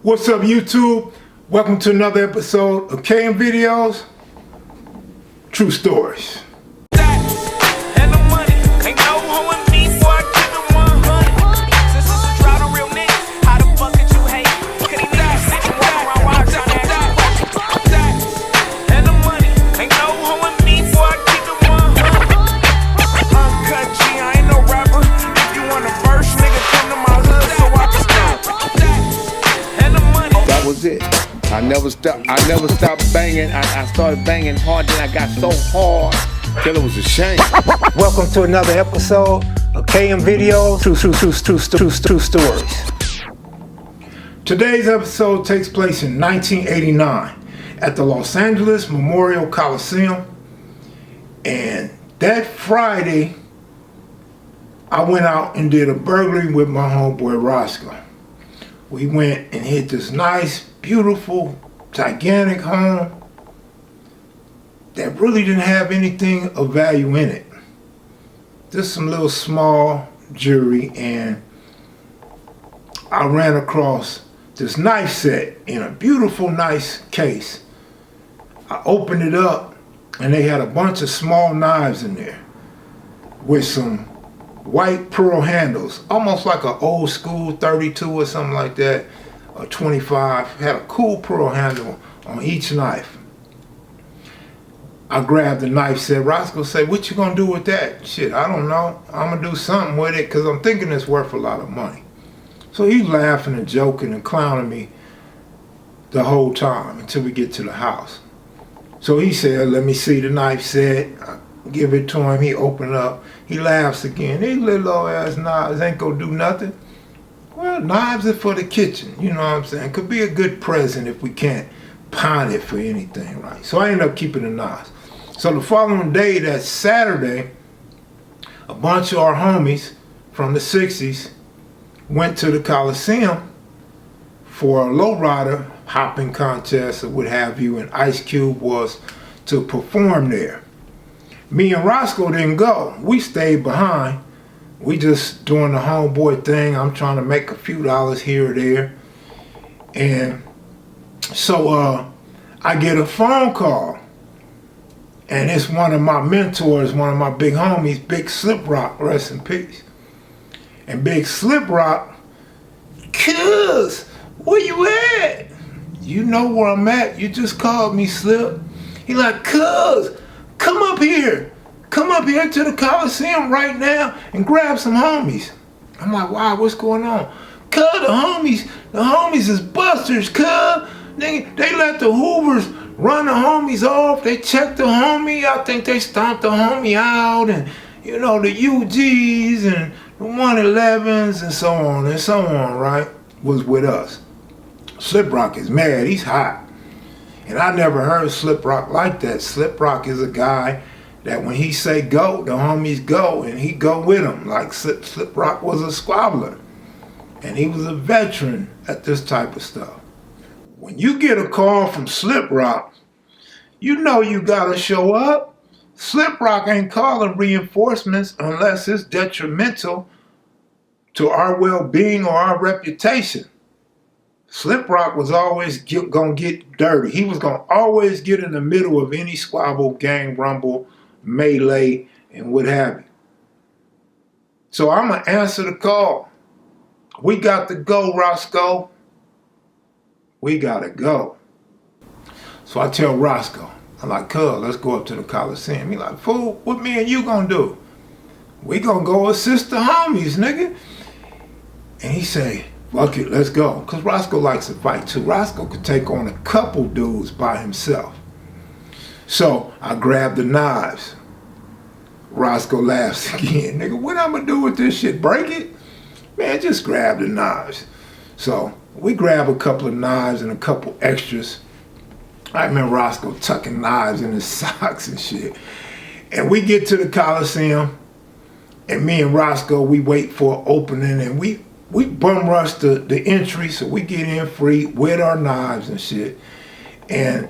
What's up, YouTube? Welcome to another episode of KM Videos, True Stories. It. I never stopped banging. I started banging hard, then I got so hard till it was a shame. Welcome to another episode of KM Videos, True Stories. Today's episode takes place in 1989 at the Los Angeles Memorial Coliseum. And that Friday, I went out and did a burglary with my homeboy Roscoe. We went and hit this nice, beautiful, gigantic home that really didn't have anything of value in it. Just some little small jewelry, and I ran across this knife set in a beautiful, nice case. I opened it up, and they had a bunch of small knives in there with some white pearl handles, almost like an old school 32 or something like that, or 25. Had a cool pearl handle on each knife. I grabbed the knife set. Roscoe said, "What you gonna do with that?" Shit, I don't know. I'm gonna do something with it because I'm thinking it's worth a lot of money. So he's laughing and joking and clowning me the whole time until we get to the house. So he said, "Let me see the knife set." I give it to him. He open it up. He laughs again. "These little old ass knives ain't gonna do nothing." Well, knives are for the kitchen, you know what I'm saying? Could be a good present if we can't pawn it for anything, right? So I ended up keeping the knives. So the following day, that Saturday, a bunch of our homies from the 60s went to the Coliseum for a lowrider hopping contest or what have you, and Ice Cube was to perform there. Me and Roscoe didn't go. We stayed behind. We just doing the homeboy thing. I'm trying to make a few dollars here or there. And so I get a phone call. And it's one of my mentors, one of my big homies, Big Slip Rock, rest in peace. And Big Slip Rock, "Cuz, where you at?" "You know where I'm at. You just called me, Slip." He like, "Cuz, come up here. Come up here to the Coliseum right now and grab some homies." I'm like, "Wow, what's going on?" "Cuz, the homies is busters, cuz. They let the Hoovers run the homies off. They checked the homie. I think they stomped the homie out, and you know, the UGs and the 111s and so on, right, was with us. Slip Rock is mad. He's hot. And I never heard Slip Rock like that. Slip Rock is a guy that when he say go, the homies go, and he go with him. Like Slip Rock was a squabbler, and he was a veteran at this type of stuff. When you get a call from Slip Rock, you know you gotta show up. Slip Rock ain't calling reinforcements unless it's detrimental to our well-being or our reputation. Slip Rock was always gonna get dirty. He was gonna always get in the middle of any squabble, gang rumble, melee, and what have you. So I'm gonna answer the call. "We got to go, Roscoe. We gotta go." So I tell Roscoe, I'm like, "Cuz, let's go up to the Coliseum." He like, "Fool, what me and you gonna do?" "We gonna go assist the homies, nigga." And he say, "Fuck it, let's go." Because Roscoe likes to fight too. Roscoe could take on a couple dudes by himself. So I grabbed the knives. Roscoe laughs again. "Nigga, what I'm gonna do with this shit? Break it?" "Man, just grab the knives." So we grab a couple of knives and a couple extras. I remember Roscoe tucking knives in his socks and shit. And we get to the Coliseum, and me and Roscoe, we wait for an opening, and we bum rush the entry, so we get in free with our knives and shit. And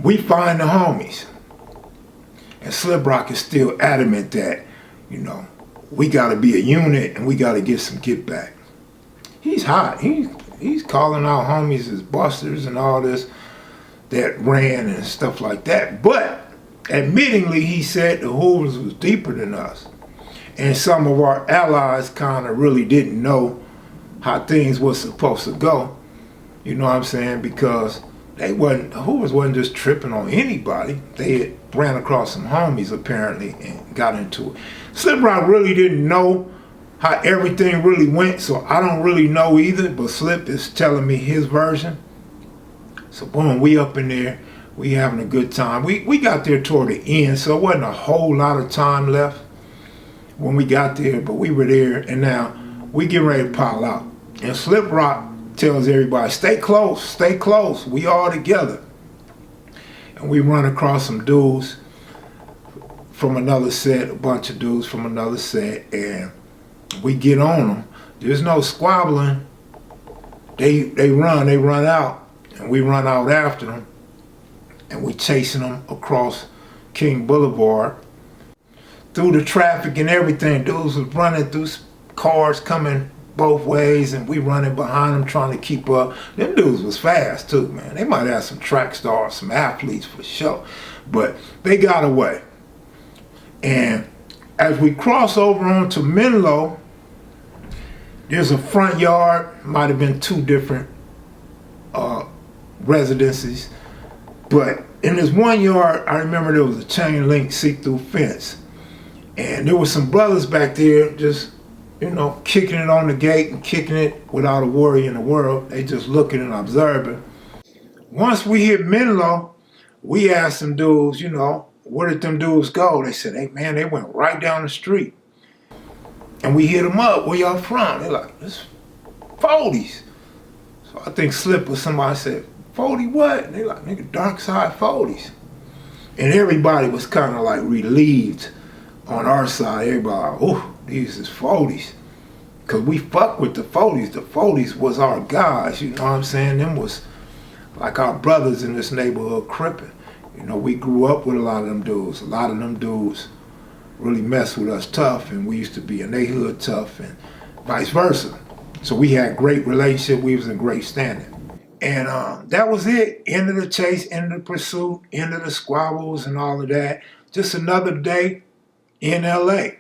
we find the homies. And Slip Rock is still adamant that, you know, we got to be a unit and we got to get some get back. He's hot. he's calling out homies as busters and all this that ran and stuff like that. But admittingly, he said the Hoovers was deeper than us. And some of our allies kind of really didn't know how things was supposed to go. You know what I'm saying? Because the Hoovers wasn't just tripping on anybody. They had ran across some homies apparently and got into it. Slip Rock really didn't know how everything really went, so I don't really know either, but Slip is telling me his version. So boom, we up in there, we having a good time. We got there toward the end, so it wasn't a whole lot of time left when we got there, but we were there, and now we get ready to pile out. And Slip Rock tells everybody, stay close, we all together. And we run across some dudes from another set, a bunch of dudes from another set, and we get on them. There's no squabbling. They run out, and we run out after them, and we chasing them across King Boulevard through the traffic and everything. Dudes was running through cars coming both ways, and we running behind them trying to keep up. Them dudes was fast too, man. They might have some track stars, some athletes for sure, but they got away. And as we cross over onto Menlo, there's a front yard, might have been two different residences, but in this one yard, I remember there was a chain link see-through fence, and there was some brothers back there just, you know, kicking it on the gate and kicking it without a worry in the world. They just looking and observing. Once we hit Menlo, we asked some dudes, you know, where did them dudes go? They said, hey man, they went right down the street. And we hit them up, where y'all from? They're like, it's 40s. So I think Slip or somebody said, 40 what? And they like, nigga, Darc Side 40s. And everybody was kind of like relieved on our side. Everybody like, oh, these is 40s. Cause we fuck with the 40s. The 40s was our guys, you know what I'm saying? Them was like our brothers in this neighborhood crippin'. You know, we grew up with a lot of them dudes. A lot of them dudes really messed with us tough, and we used to be in their hood tough, and vice versa. So we had great relationship. We was in great standing. And that was it. End of the chase, end of the pursuit, end of the squabbles and all of that. Just another day in LA.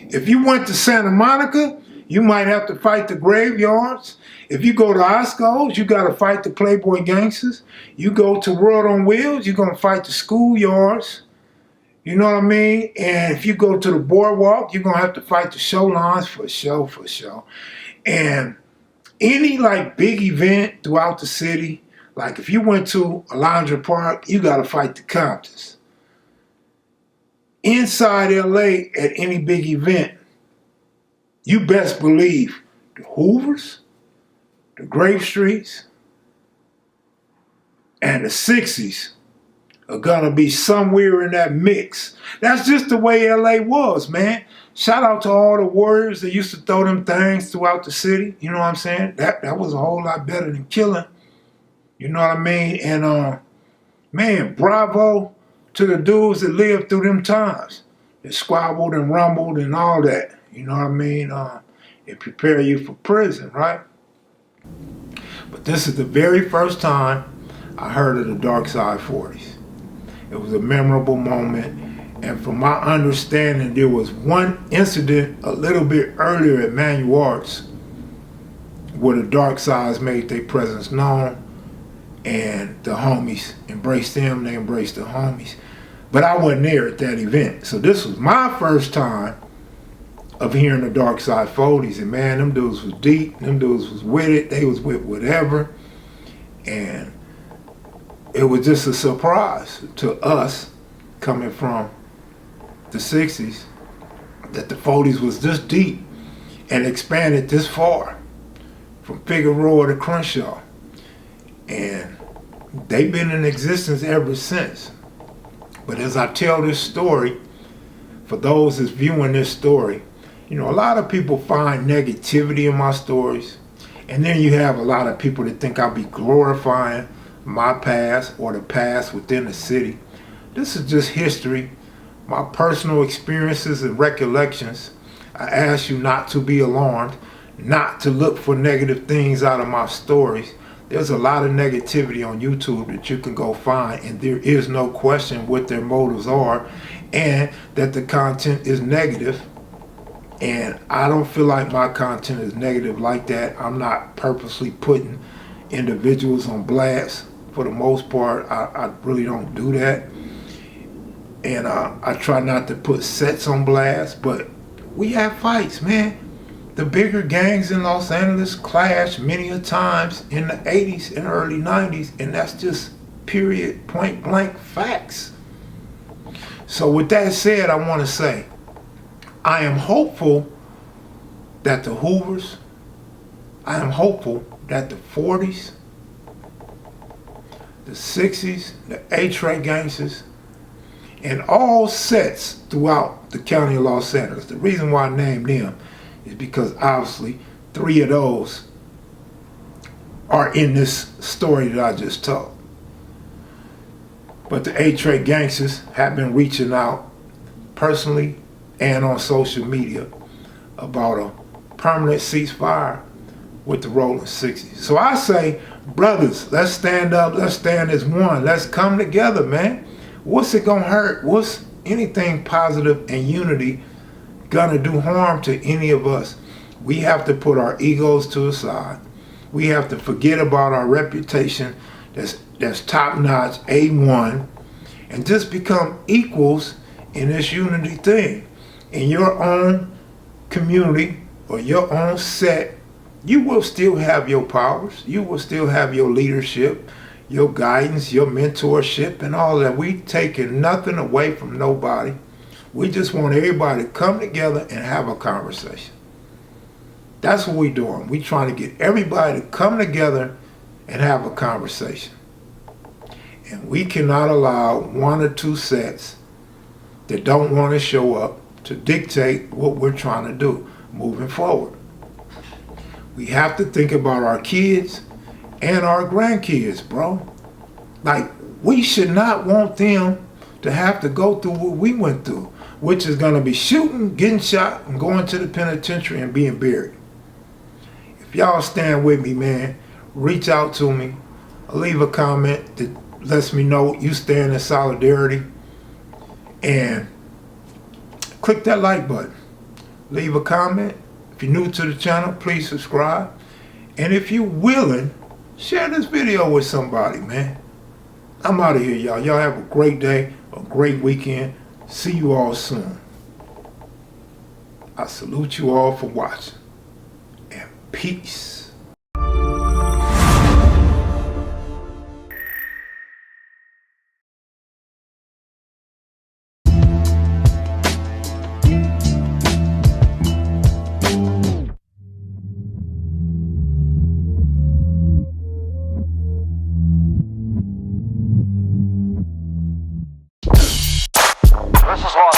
If you went to Santa Monica, you might have to fight the graveyards. If you go to Osco's, you got to fight the Playboy gangsters. You go to World on Wheels, you're going to fight the schoolyards. You know what I mean? And if you go to the boardwalk, you're going to have to fight the show lines for sure. And any like big event throughout the city, like if you went to Alondra Park, you got to fight the Comptons. Inside LA at any big event, you best believe the Hoovers, the Grape Streets, and the 60s are gonna be somewhere in that mix. That's just the way LA was, man. Shout out to all the warriors that used to throw them things throughout the city. You know what I'm saying? That was a whole lot better than killing. You know what I mean? And man, bravo to the dudes that lived through them times. That squabbled and rumbled and all that. You know what I mean? It prepare you for prison, right? But this is the very first time I heard of the Darc Side 40s. It was a memorable moment, and from my understanding, there was one incident a little bit earlier at Manual Arts where the Darc Sides made their presence known, and the homies embraced them, they embraced the homies. But I wasn't there at that event, so this was my first time of hearing the Darc Side 40s, and man, them dudes was deep, them dudes was with it, they was with whatever, and it was just a surprise to us coming from the 60s that the 40s was this deep and expanded this far from Figueroa to Crenshaw. And they've been in existence ever since. But as I tell this story, for those that's viewing this story, you know, a lot of people find negativity in my stories. And then you have a lot of people that think I'll be glorifying my past or the past within the city. This is just history, my personal experiences and recollections. I ask you not to be alarmed. not to look for negative things out of my stories. There's a lot of negativity on YouTube that you can go find, and there is no question what their motives are and that the content is negative. And I don't feel like my content is negative like that. I'm not purposely putting individuals on blast. For the most part, I really don't do that. And I try not to put sets on blast, but we have fights, man. The bigger gangs in Los Angeles clashed many a times in the 80s and early 90s, and that's just period, point blank facts. So with that said, I want to say, I am hopeful that the Hoovers, I am hopeful that the 40s, the 60s, the A-Train gangsters, and all sets throughout the county of Los Angeles. The reason why I named them is because obviously 3 of those are in this story that I just told. But the A-Train gangsters have been reaching out personally and on social media about a permanent ceasefire with the Rolling 60s. So I say, brothers, let's stand up, let's stand as one, let's come together, man. What's it gonna hurt? What's anything positive and unity gonna do harm to any of us? We have to put our egos to the side. We have to forget about our reputation that's top-notch, A1, and just become equals in this unity thing. In your own community or your own set, you will still have your powers. You will still have your leadership, your guidance, your mentorship, and all that. We taking nothing away from nobody. We just want everybody to come together and have a conversation. That's what we're doing. We're trying to get everybody to come together and have a conversation. And we cannot allow 1 or 2 sets that don't want to show up to dictate what we're trying to do moving forward. We have to think about our kids and our grandkids, bro. Like, we should not want them to have to go through what we went through, which is going to be shooting, getting shot, and going to the penitentiary and being buried. If y'all stand with me, man, reach out to me. Leave a comment that lets me know you stand in solidarity. And click that like button. Leave a comment. If you're new to the channel, please subscribe. And if you're willing, share this video with somebody, man. I'm out of here, y'all. Y'all have a great day, a great weekend. See you all soon. I salute you all for watching. And peace. This is Los